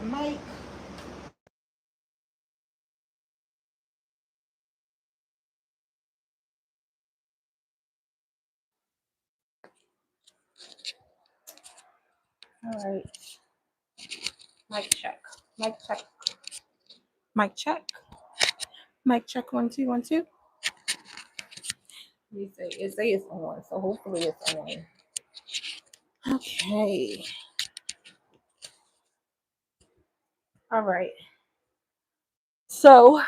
Mic. All right. Mic check. Mic check. Mic check. Mic check. 1 2 1 2. Let me say it's on, so hopefully it's on. Okay. All right. So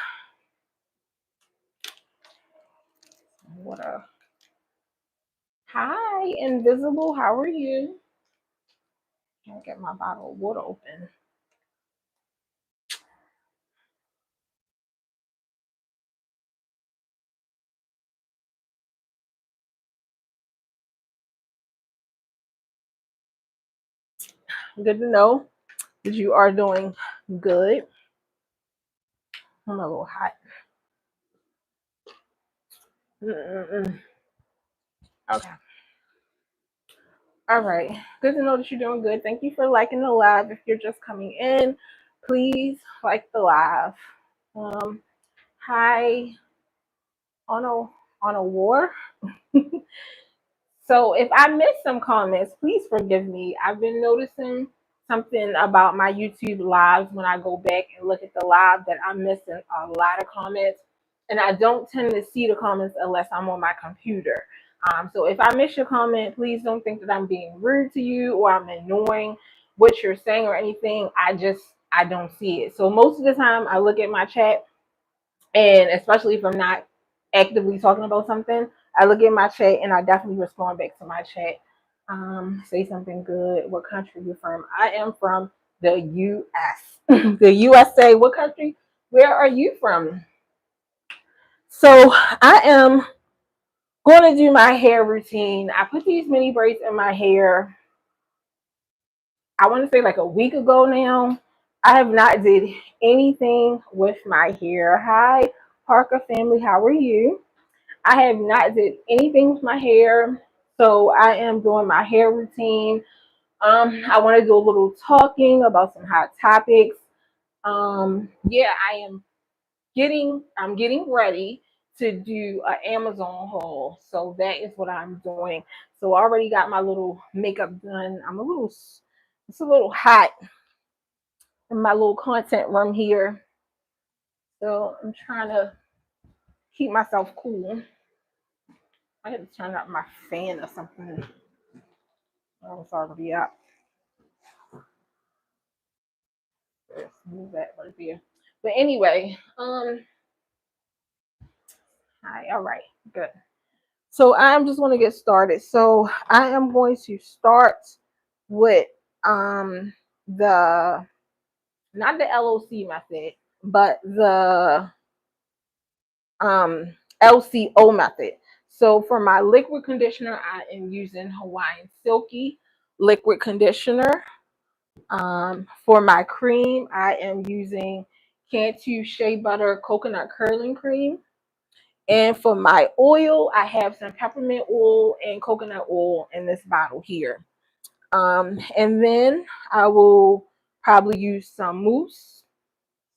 what a hi, Invisible. How are you? I'll get my bottle of water open. Good to know that you are doing good. I'm a little hot. Mm-mm-mm. Okay. All right. Good to know that you're doing good. Thank you for liking the live. If you're just coming in, please like the live. Um, hi on a war. So if I missed some comments, please forgive me. I've been noticing something about my YouTube lives when I go back and look at the live that I'm missing a lot of comments. And I don't tend to see the comments unless I'm on my computer. So if I miss your comment, please don't think that I'm being rude to you or I'm ignoring what you're saying or anything. I don't see it. So most of the time I look at my chat, and especially if I'm not actively talking about something, I look at my chat and I definitely respond back to my chat. Say something good. What country you from? I am from the US. The USA. What country? Where are you from? So I am going to do my hair routine. I put these mini braids in my hair. I want to say like a week ago now. I have not did anything with my hair. Hi, Parker family. How are you? I have not did anything with my hair, so I am doing my hair routine. I want to do a little talking about some hot topics. Yeah, I'm getting ready to do an Amazon haul, so that is what I'm doing. So I already got my little makeup done. It's a little hot in my little content room here, so I'm trying to keep myself cool. I had to turn up my fan or something. I was already up. Let's move that right there. But anyway, hi, all right, good. So I'm just going to get started. So I am going to start with the not the LOC method, but the um LCO method. So for my liquid conditioner, I am using Hawaiian Silky liquid conditioner. For my cream, I am using Cantu Shea Butter Coconut Curling Cream. And for my oil, I have some peppermint oil and coconut oil in this bottle here. And then I will probably use some mousse,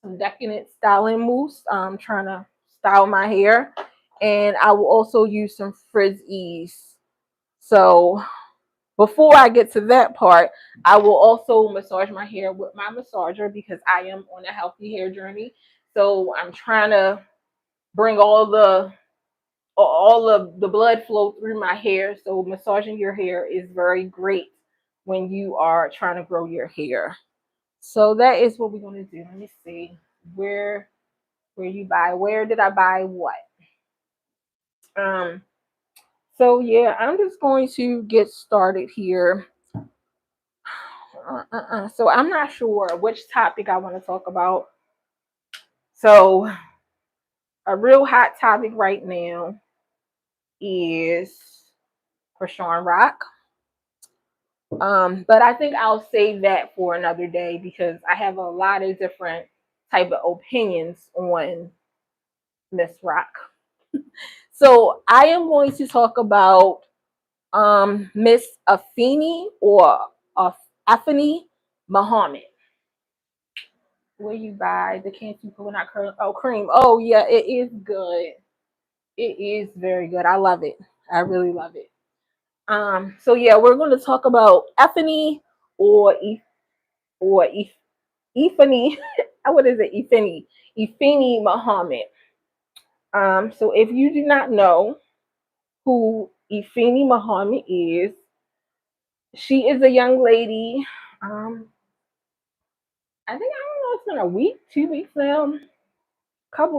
some decadent styling mousse. I'm trying to style my hair. and I will also use some Frizz-Ease. So before I get to that part, I will also massage my hair with my massager because I am on a healthy hair journey. So I'm trying to bring all of the blood flow through my hair. So massaging your hair is very great when you are trying to grow your hair. So that is what we're going to do. Let me see where you buy. Where did I buy what? Um. So yeah, I'm just going to get started here. So I'm not sure which topic I want to talk about. So a real hot topic right now is Krishan Rock. But I think I'll save that for another day because I have a lot of different type of opinions on Miss Rock. So I am going to talk about Miss Afeni or Afeni Muhammad. Where you buy the candy coconut cream? Oh, cream. Oh yeah, it is good. It is very good. I love it. I really love it. So yeah, we're going to talk about Afeni or or Ifani. What is it? Ifeni Muhammad. So if you do not know who Ifeni Muhammad is, she is a young lady. I think I don't know. It's been a week, 2 weeks now,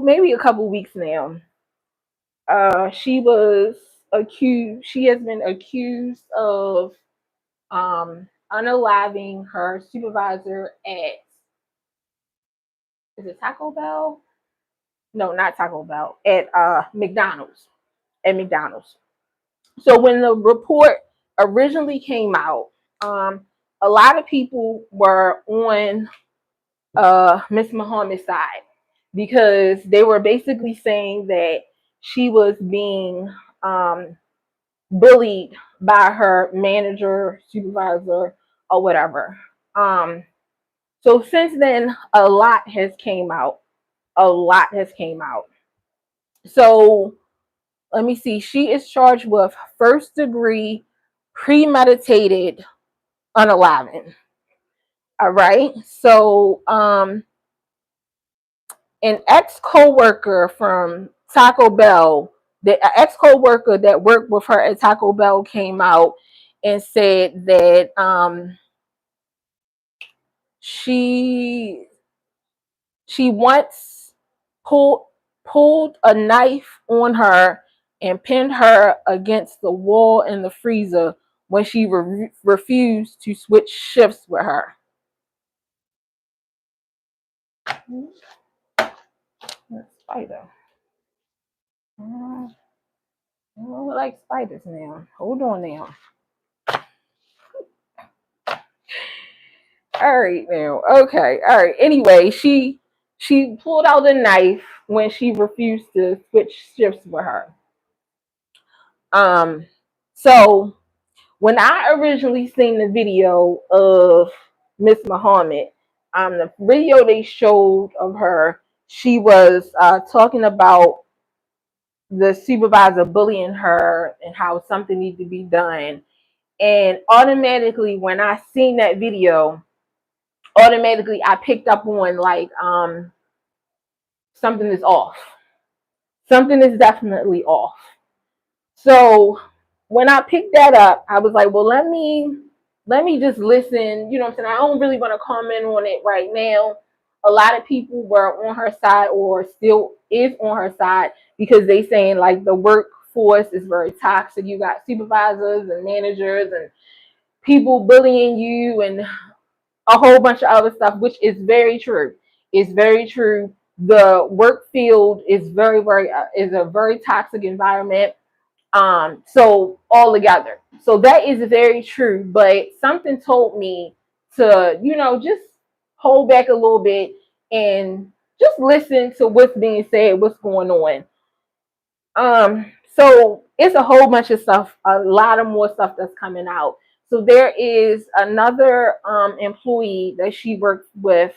maybe a couple weeks now. She was accused. She has been accused of unaliving her supervisor at, is it Taco Bell? No, not Taco Bell. At McDonald's. At McDonald's. So when the report originally came out, a lot of people were on Miss Muhammad's side because they were basically saying that she was being bullied by her manager, supervisor, or whatever. So since then, a lot has came out. A lot has came out. So let me see. She is charged with first degree premeditated unaliving. All right. So an ex co-worker from Taco Bell, the ex co-worker that worked with her at Taco Bell came out and said that she once pulled pulled a knife on her and pinned her against the wall in the freezer when she refused to switch shifts with her. Spider. I don't like spiders now. Hold on now. All right now. Okay. All right. Anyway, she pulled out a knife when she refused to switch shifts with her. Um so when I originally seen the video of Miss Muhammad, the video they showed of her, she was talking about the supervisor bullying her and how something needs to be done. And automatically, when I seen that video, automatically I picked up on like something is off. Something is definitely off. So when I picked that up, I was like, well, let me just listen. You know what I'm saying? I don't really want to comment on it right now. A lot of people were on her side or still is on her side because they saying like the workforce is very toxic. You got supervisors and managers and people bullying you and a whole bunch of other stuff, which is very true. It's very true. The work field is very is a very toxic environment. So all together. So that is very true. But something told me to, just hold back a little bit and just listen to what's being said, what's going on. So it's a whole bunch of stuff, a lot of more stuff that's coming out. So there is another employee that she worked with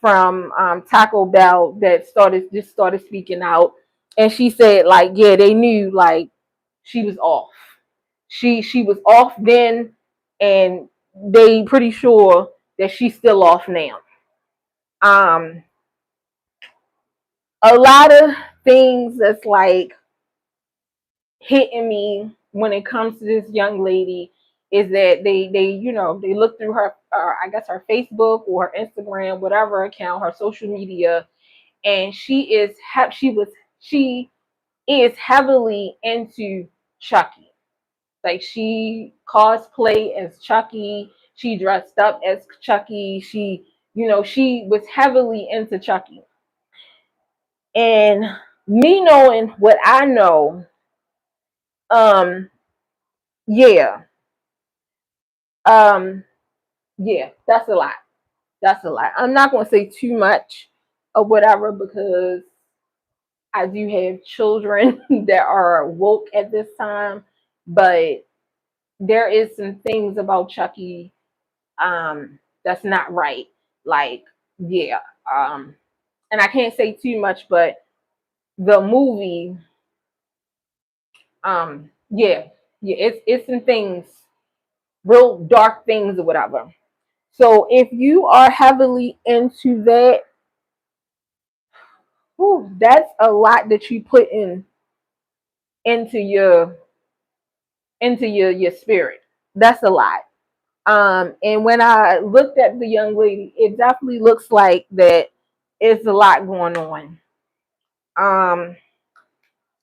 from Taco Bell that started speaking out. And she said, like, yeah, they knew, like, she was off. She was off then, and they pretty sure that she's still off now. Um, a lot of things that's like hitting me when it comes to this young lady is that they look through her, I guess her Facebook or her Instagram, whatever account, her social media, and she is heavily into Chucky. Like, she cosplay as Chucky, she dressed up as Chucky, she was heavily into Chucky. And me knowing what I know, um, yeah, um, yeah, that's a lot. That's a lot. I'm not gonna say too much or whatever because I do have children that are woke at this time, but there is some things about Chucky that's not right. Like, yeah. Um and I can't say too much, but the movie, yeah, yeah, it's some things, real dark things or whatever. So if you are heavily into that, whew, that's a lot that you put into your your spirit. That's a lot. And when I looked at the young lady, it definitely looks like that it's a lot going on. Um,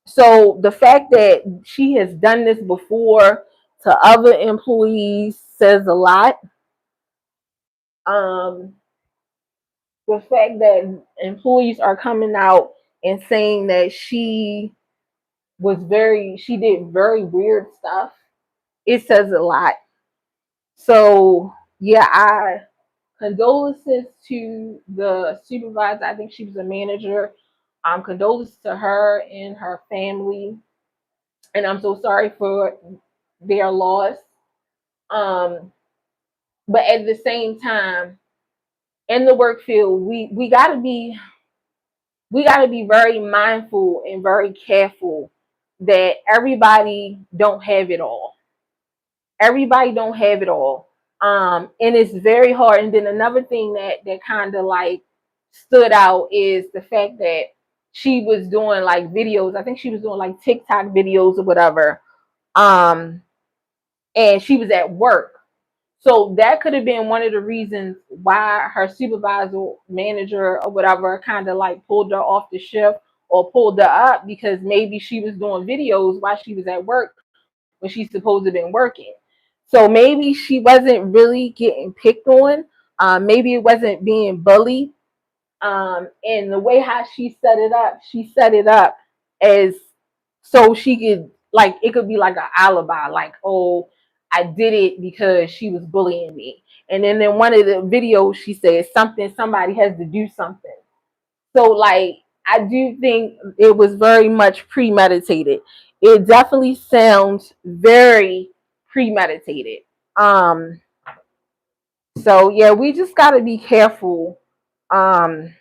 so the fact that she has done this before to other employees says a lot. Um, the fact that employees are coming out and saying that she did very weird stuff, it says a lot. So yeah, I condolences to the supervisor. I think she was a manager. Condolences to her and her family, and I'm so sorry for their loss. Um, but at the same time, in the work field, we gotta be very mindful and very careful that everybody don't have it all. Everybody don't have it all. And it's very hard. And then another thing that kind of like stood out is the fact that she was doing like videos. I think she was doing like TikTok videos or whatever. Um, and she was at work. So that could have been one of the reasons why her supervisor, manager, or whatever kind of like pulled her off the shift or pulled her up because maybe she was doing videos while she was at work when she's supposed to have been working. So maybe she wasn't really getting picked on. Maybe it wasn't being bullied. And the way how she set it up as so she could, like, it could be like an alibi, like, oh, I did it because she was bullying me. And then in one of the videos, she said somebody has to do something. So, like, I do think it was very much premeditated. It definitely sounds very premeditated. Um, so yeah, we just gotta be careful. Um,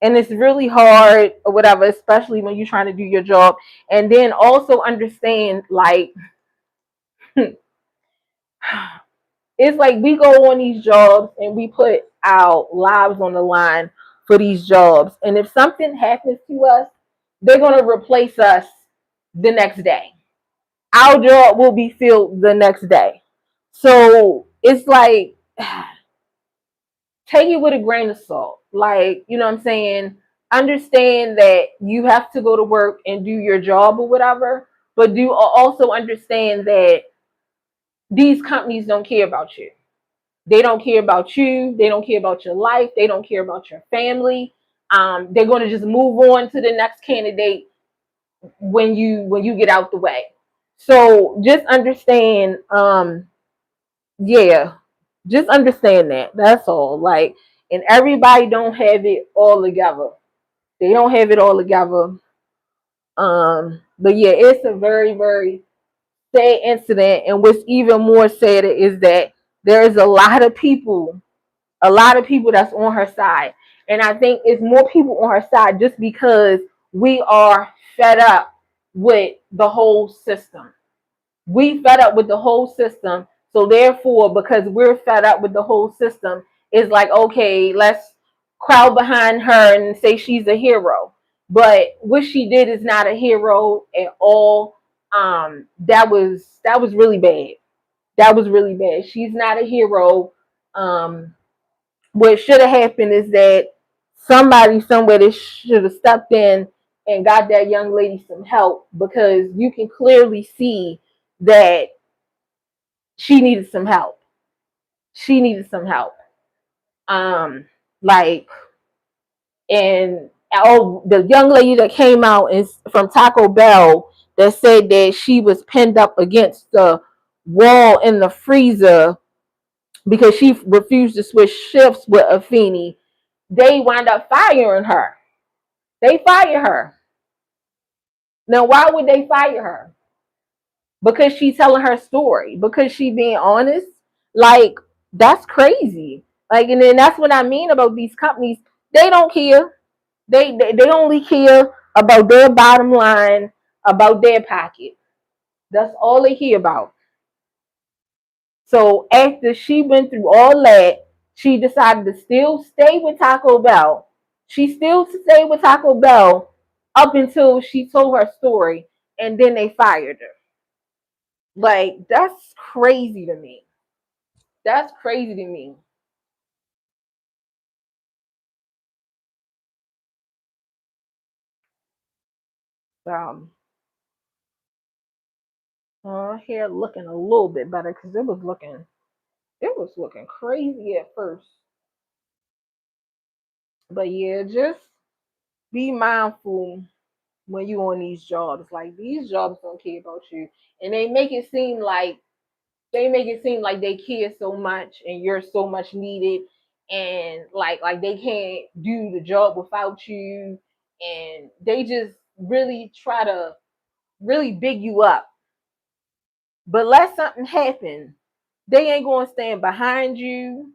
and it's really hard or whatever, especially when you're trying to do your job. And then also understand, like, it's like we go on these jobs and we put our lives on the line for these jobs. And if something happens to us, they're going to replace us the next day. Our job will be filled the next day. So it's like, take it with a grain of salt. Like, you know what I'm saying? Understand that you have to go to work and do your job or whatever, but do also understand that these companies don't care about you. They don't care about you. They don't care about your life. They don't care about your family. They're going to just move on to the next candidate when you get out the way. So just understand, yeah, just understand that. That's all. Like, and everybody don't have it all together. They don't have it all together. But yeah, it's a very, very sad incident. And what's even more sad is that there is a lot of people that's on her side. And I think it's more people on her side just because we are fed up with the whole system. We fed up with the whole system. So therefore, because we're fed up with the whole system, it's like, okay, let's crowd behind her and say she's a hero. But what she did is not a hero at all. That was really bad. That was really bad. She's not a hero. Um, what should have happened is that somebody somewhere that should have stepped in and got that young lady some help, because you can clearly see that she needed some help. She needed some help. Um, like, and oh, the young lady that came out is from Taco Bell that said that she was pinned up against the wall in the freezer because she refused to switch shifts with Afeni. They wound up firing her. They fired her. Now, why would they fire her? Because she's telling her story. Because she being honest. Like, that's crazy. Like, and then that's what I mean about these companies. They don't care. They only care about their bottom line, about their pocket. That's all they care about. So after she went through all that, she decided to still stay with Taco Bell. She still stayed with Taco Bell up until she told her story, and then they fired her. Like, that's crazy to me. That's crazy to me. Um, Hair looking a little bit better because it was looking crazy at first. But yeah, just be mindful when you on these jobs. Like, these jobs don't care about you, and they make it seem like they care so much and you're so much needed, and like they can't do the job without you, and they just really try to really big you up. But let something happen, they ain't gonna stand behind you.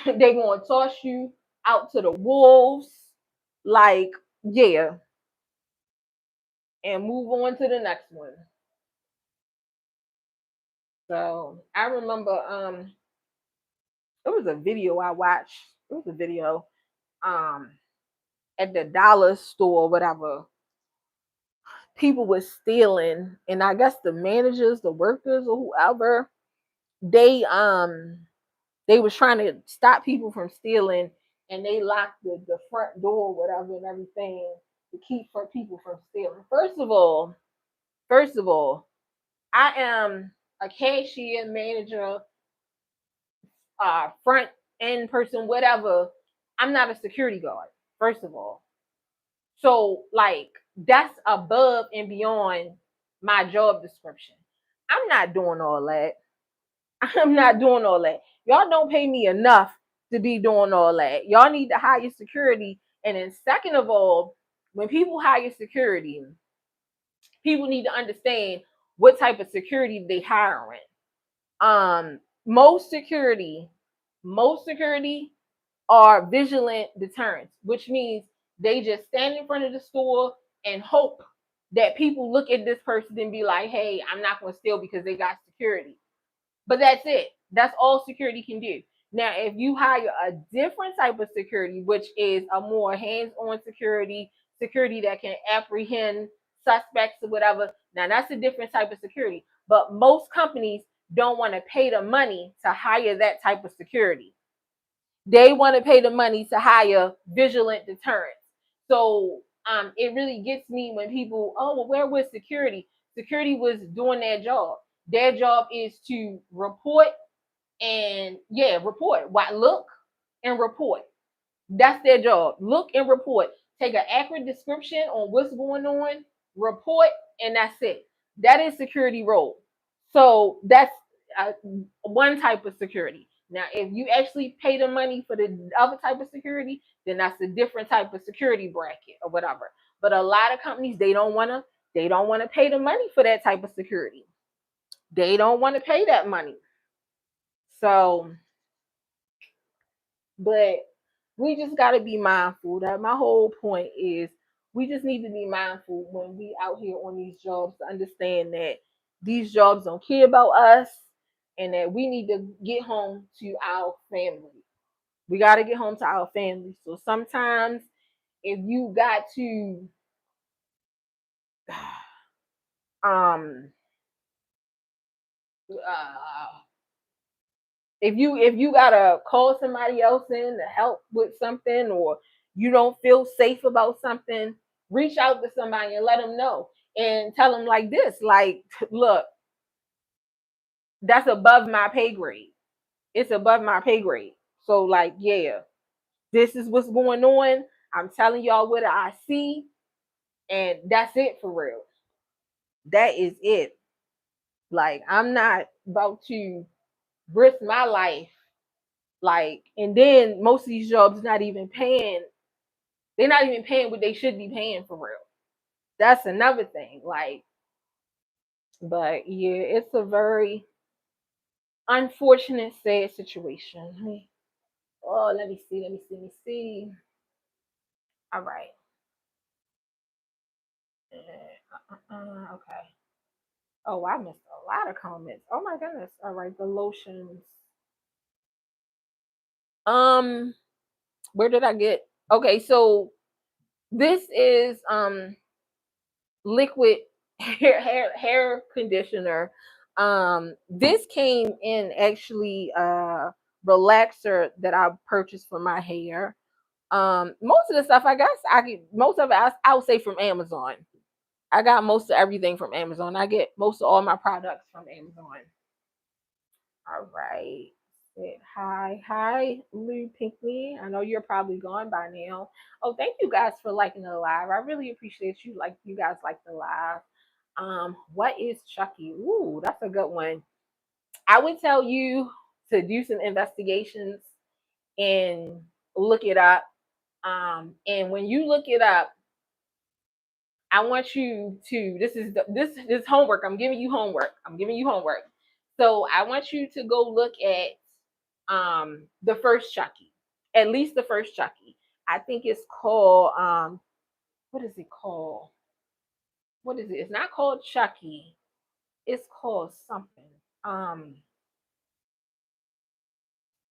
They gonna toss you out to the wolves. Like, yeah, and move on to the next one. So I remember it was a video I watched. It was a video um at the dollar store, whatever. People were stealing, and I guess the managers, the workers, or whoever, they they was trying to stop people from stealing, and they locked the front door, whatever, and everything to keep for people from stealing. First of all, I am a cashier, manager, front end person, whatever. I'm not a security guard. First of all, so like that's above and beyond my job description. I'm not doing all that. I'm not doing all that. Y'all don't pay me enough to be doing all that. Y'all need to hire security. And then second of all, when people hire security, people need to understand what type of security they hiring. Um, most security, most security are vigilant deterrents, which means they just stand in front of the store and hope that people look at this person and be like, hey, I'm not going to steal because they got security. But that's it. That's all security can do. Now, if you hire a different type of security, which is a more hands-on security, security that can apprehend suspects or whatever, now that's a different type of security. But most companies don't want to pay the money to hire that type of security. They want to pay the money to hire vigilant deterrents. So it really gets me when people, oh, well, where was security? Security was doing their job. Their job is to report and, yeah, report. Why? Look and report. That's their job. Look and report. Take an accurate description on what's going on, report, and that's it. That is security role. So that's uh, one type of security. Now, if you actually pay the money for the other type of security, then that's a different type of security bracket or whatever. But a lot of companies, they don't want to pay the money for that type of security. They don't want to pay that money. So, but we just got to be mindful that my whole point is We just need to be mindful when we out here on these jobs to understand that these jobs don't care about us and that we need to get home to our family. We got to get home to our family. So sometimes if you got to um uh if you gotta call somebody else in to help with something, or you don't feel safe about something, reach out to somebody and let them know and tell them like this, like, look, that's above my pay grade. It's above my pay grade. So like, yeah, this is what's going on. I'm telling y'all what I see, and that's it for real. That is it. Like, I'm not about to risk my life. Like, and then most of these jobs not even paying. They're not even paying what they should be paying for real. That's another thing. Like, but yeah, it's a very unfortunate, sad situation. Oh, let me see. Let me see. Let me see. All right. Okay. Oh, I missed a lot of comments. Oh my goodness. All right, the lotions. Um, where did I get? Okay, so this is liquid hair conditioner. This came in actually relaxer that I purchased for my hair. Most of the stuff I guess most of it I would say from Amazon. I got most of everything from Amazon. I get most of all my products from Amazon. All right. Hi, Lou Pinkley. I know you're probably gone by now. Oh, thank you guys for liking the live. I really appreciate you. Like, you guys like the live. What is Chucky? Ooh, that's a good one. I would tell you to do some investigations and look it up. And when you look it up, I want you to. This homework. I'm giving you homework. I'm giving you homework. So I want you to go look at the first Chucky, at least the first Chucky. I think it's called what is it called? What is it? It's not called Chucky. It's called something. Um,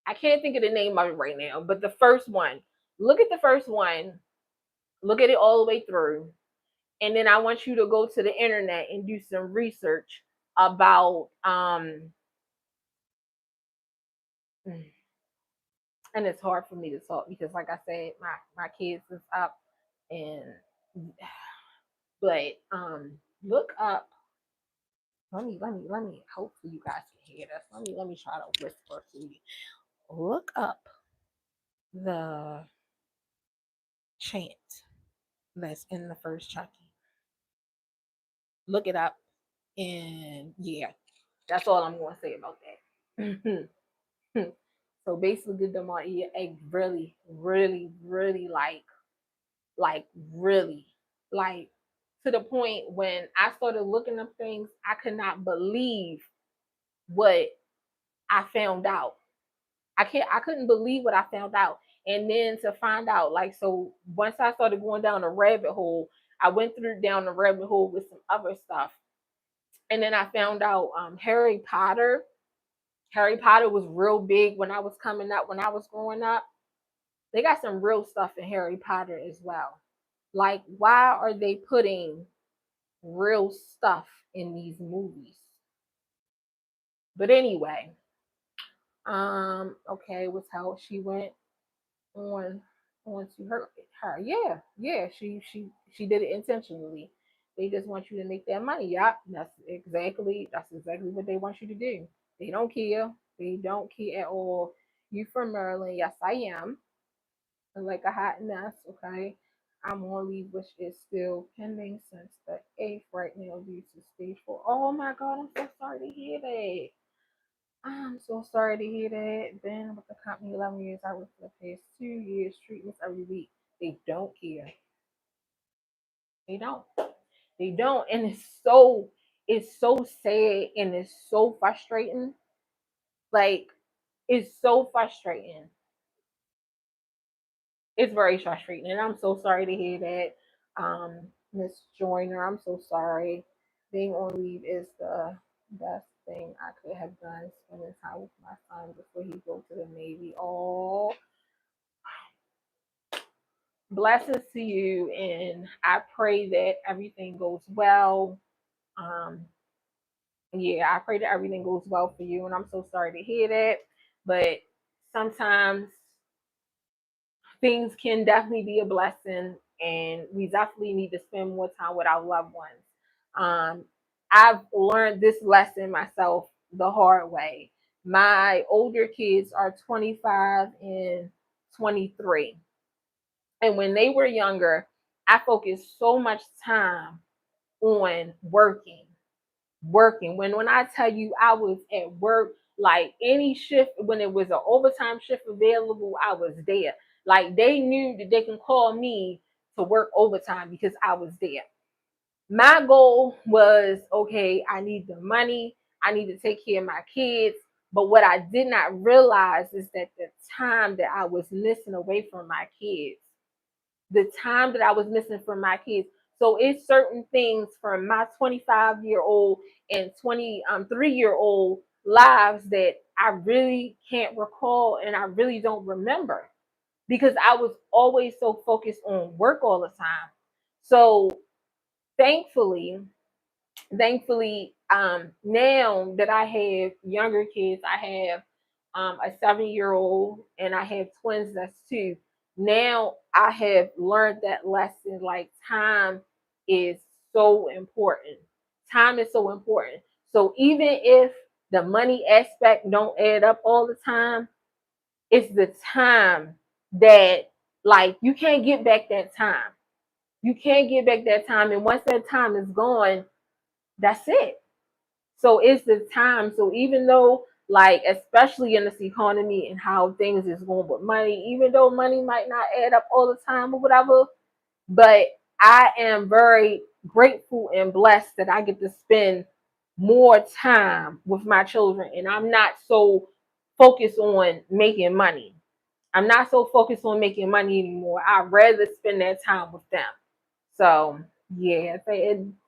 I can't think of the name of it right now, but the first one. Look at the first one. Look at it all the way through, and then I want you to go to the internet and do some research about and it's hard for me to talk because like I said, my kids is up, and but look up. Let me hopefully you guys can hear this. Let me try to whisper to you. Look up the chant that's in the first Chucky. Look it up, and yeah, that's all I'm going to say about that. So basically, them on ear egg really, really, really like really, like to the point when I started looking up things, I could not believe what I found out. I couldn't believe what I found out. And then to find out, like, so once I started going down a rabbit hole, I went through down the rabbit hole with some other stuff. And then I found out Harry Potter. Harry Potter was real big when I was coming up, when I was growing up. They got some real stuff in Harry Potter as well. Like, why are they putting real stuff in these movies? But anyway, okay, it was how she went on to her. Yeah, she did it intentionally. They just want you to make that money. Yep, that's exactly what they want you to do. They don't care. They don't care at all. You from Maryland? Yes, I am. Like a hot mess. Okay, I'm on leave, which is still pending since the 8th right now due to stage 4. Oh my God, I'm so sorry to hear that. I'm so sorry to hear that. Been with the company 11 years. I worked for the past 2 years. Treatments every week. They don't care. They don't. They don't. And it's so sad and it's so frustrating. Like, it's so frustrating. It's very frustrating. And I'm so sorry to hear that. Miss Joyner, I'm so sorry. Being on leave is the best thing I could have done. Spending time with my son before he goes to the Navy. Oh, blessings to you, and I pray that everything goes well. Um, yeah, I pray that everything goes well for you, and I'm so sorry to hear that. But sometimes things can definitely be a blessing, and we definitely need to spend more time with our loved ones. Um, I've learned this lesson myself the hard way. My older kids are 25 and 23. And when they were younger, I focused so much time on working. When I tell you I was at work, like any shift, when it was an overtime shift available, I was there. Like they knew that they can call me to work overtime because I was there. My goal was okay, I need the money, I need to take care of my kids. But what I did not realize is that the time that I was missing away from my kids, the time that I was missing from my kids. So it's certain things from my 25-year-old and 23-year-old lives that I really can't recall and I really don't remember because I was always so focused on work all the time. So thankfully, now that I have younger kids, I have a 7-year-old and I have twins that's 2. Now I have learned that lesson, like time is so important. Time is so important. So even if the money aspect don't add up all the time, it's the time that, like, you can't get back that time. You can't get back that time, and once that time is gone, that's it. So it's the time. So even though, like, especially in this economy and how things is going with money, even though money might not add up all the time or whatever, but I am very grateful and blessed that I get to spend more time with my children, and I'm not so focused on making money. I'm not so focused on making money anymore. I'd rather spend that time with them. So yeah,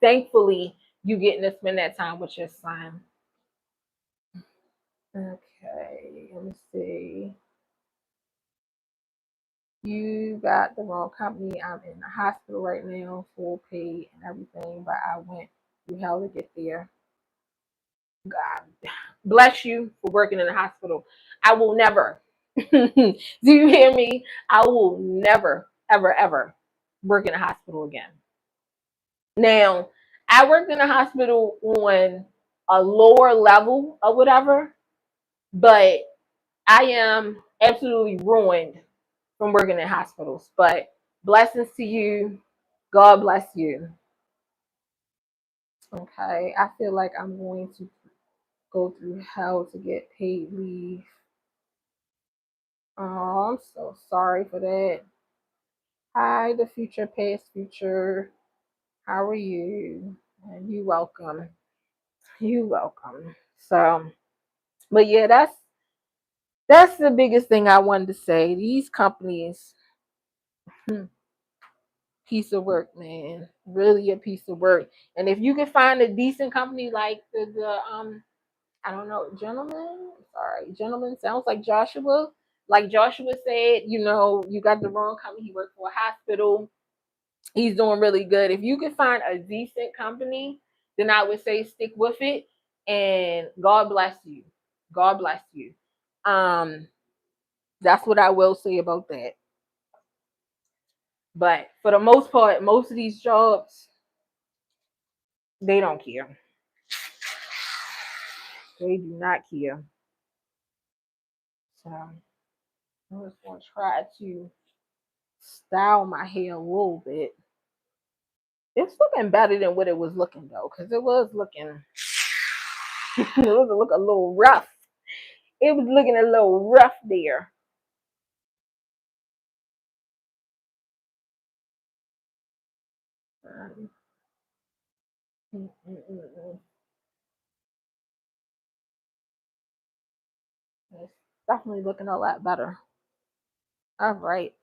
thankfully you getting to spend that time with your son. Okay, let me see. You got the wrong company. I'm in the hospital right now, full pay and everything, but I went through hell to get there. God bless you for working in the hospital. I will never. Do you hear me? I will never, ever, ever work in a hospital again. Now, I worked in a hospital on a lower level or whatever, but I am absolutely ruined from working in hospitals. But blessings to you. God bless you. Okay. I feel like I'm going to go through hell to get paid leave. Oh, I'm so sorry for that. Hi, the future, past future. How are you? And you welcome. You welcome. So, but yeah, that's the biggest thing I wanted to say. These companies, piece of work, man. Really a piece of work. And if you can find a decent company like the I don't know, gentleman. Sorry, gentleman sounds like Joshua. Like Joshua said, you got the wrong company. He worked for a hospital. He's doing really good. If you can find a decent company, then I would say stick with it. And God bless you. God bless you. Um, that's what I will say about that. But for the most part, most of these jobs, they don't care. They do not care. So I'm just gonna try to style my hair a little bit. It's looking better than what it was looking though, because it was looking it was look a little rough. It was looking a little rough there. Um, mm, mm, mm, mm. It's definitely looking a lot better. All right.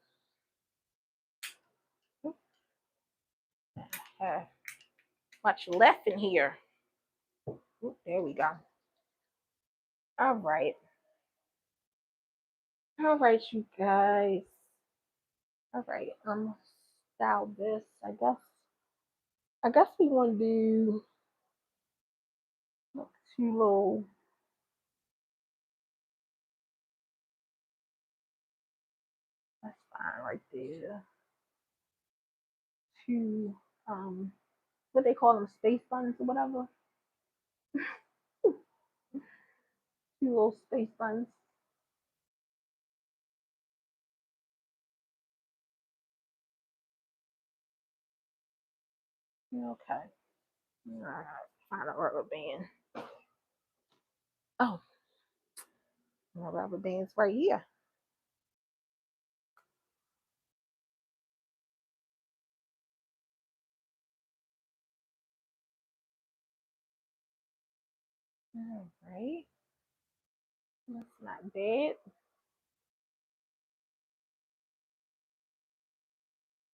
have much left in here. Ooh, there we go. All right. All right, you guys. All right. Style this. I guess we want to do two little. That's fine right there. Two what they call them, space buns or whatever. Two little space buns. Okay. All right. Find a rubber band. Oh, my rubber band's right here. All right. That's not bad.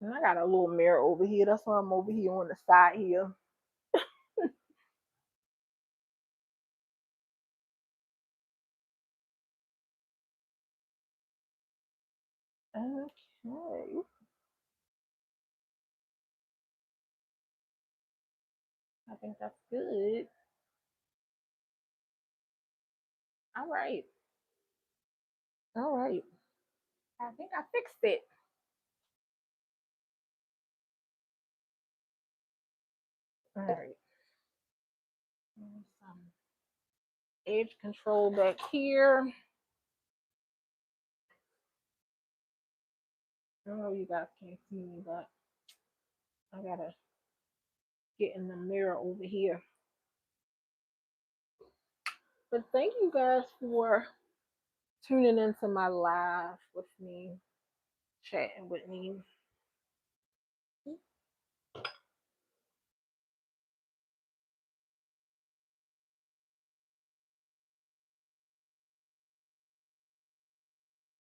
And I got a little mirror over here. That's why I'm over here on the side here. Okay. I think that's good. All right. All right. I think I fixed it. All right. Some edge control back here. I know you guys can't see me, but I gotta get in the mirror over here. But thank you guys for tuning into my live with me, chatting with me.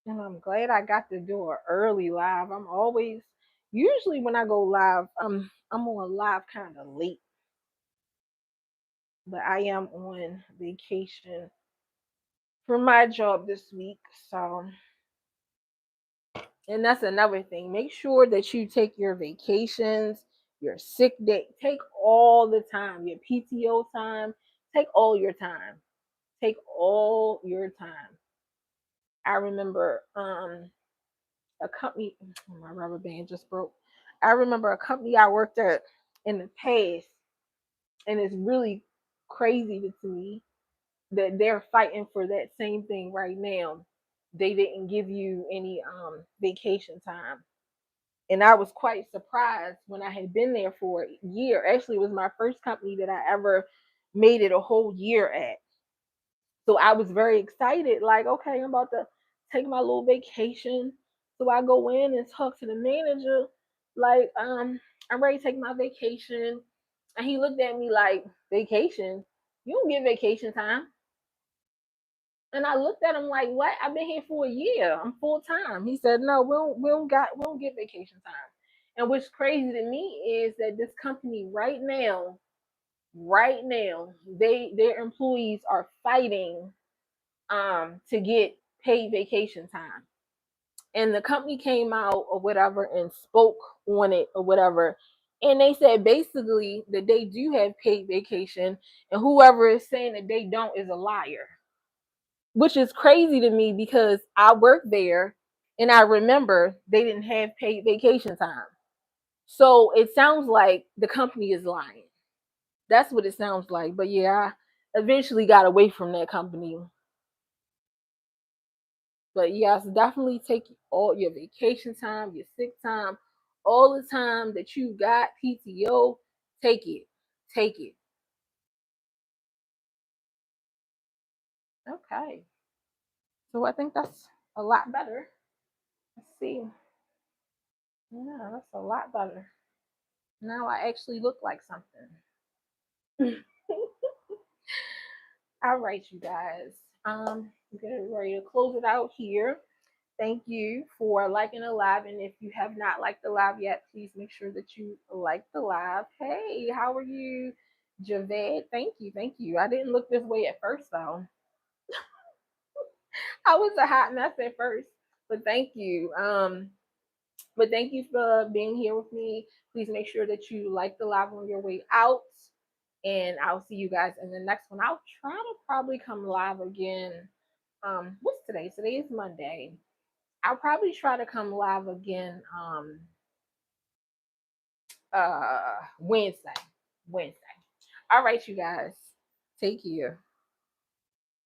And I'm glad I got to do an early live. I'm always usually when I go live, I'm on live kind of late, but I am on vacation for my job this week. So, and that's another thing. Make sure that you take your vacations, your sick day, take all the time, your PTO time, take all your time. Take all your time. I remember a company, my rubber band just broke. I remember a company I worked at in the past, and it's really crazy to me that they're fighting for that same thing right now. They didn't give you any vacation time. And I was quite surprised when I had been there for a year. Actually, it was my first company that I ever made it a whole year at. So I was very excited, like, okay, I'm about to take my little vacation. So I go in and talk to the manager, like, I'm ready to take my vacation. And he looked at me like, vacation? You don't get vacation time. And I looked at him like, what? I've been here for a year. I'm full time. He said, no, we don't get vacation time. And what's crazy to me is that this company right now, their employees are fighting to get paid vacation time. And the company came out or whatever and spoke on it or whatever. And they said basically that they do have paid vacation, and whoever is saying that they don't is a liar, which is crazy to me because I worked there and I remember they didn't have paid vacation time. So it sounds like the company is lying. That's what it sounds like. But yeah, I eventually got away from that company. But yes, definitely take all your vacation time, your sick time, all the time that you got PTO, take it. Take it. Okay. So I think that's a lot better. Let's see. Yeah, that's a lot better. Now I actually look like something. All right, you guys. I'm getting ready to close it out here. Thank you for liking the live. And if you have not liked the live yet, please make sure that you like the live. Hey, how are you, Javed? Thank you. Thank you. I didn't look this way at first, though. I was a hot mess at first, but thank you. But thank you for being here with me. Please make sure that you like the live on your way out. And I'll see you guys in the next one. I'll try to probably come live again. What's today? Today is Monday. I'll probably try to come live again Wednesday. Wednesday. All right, you guys. Take care.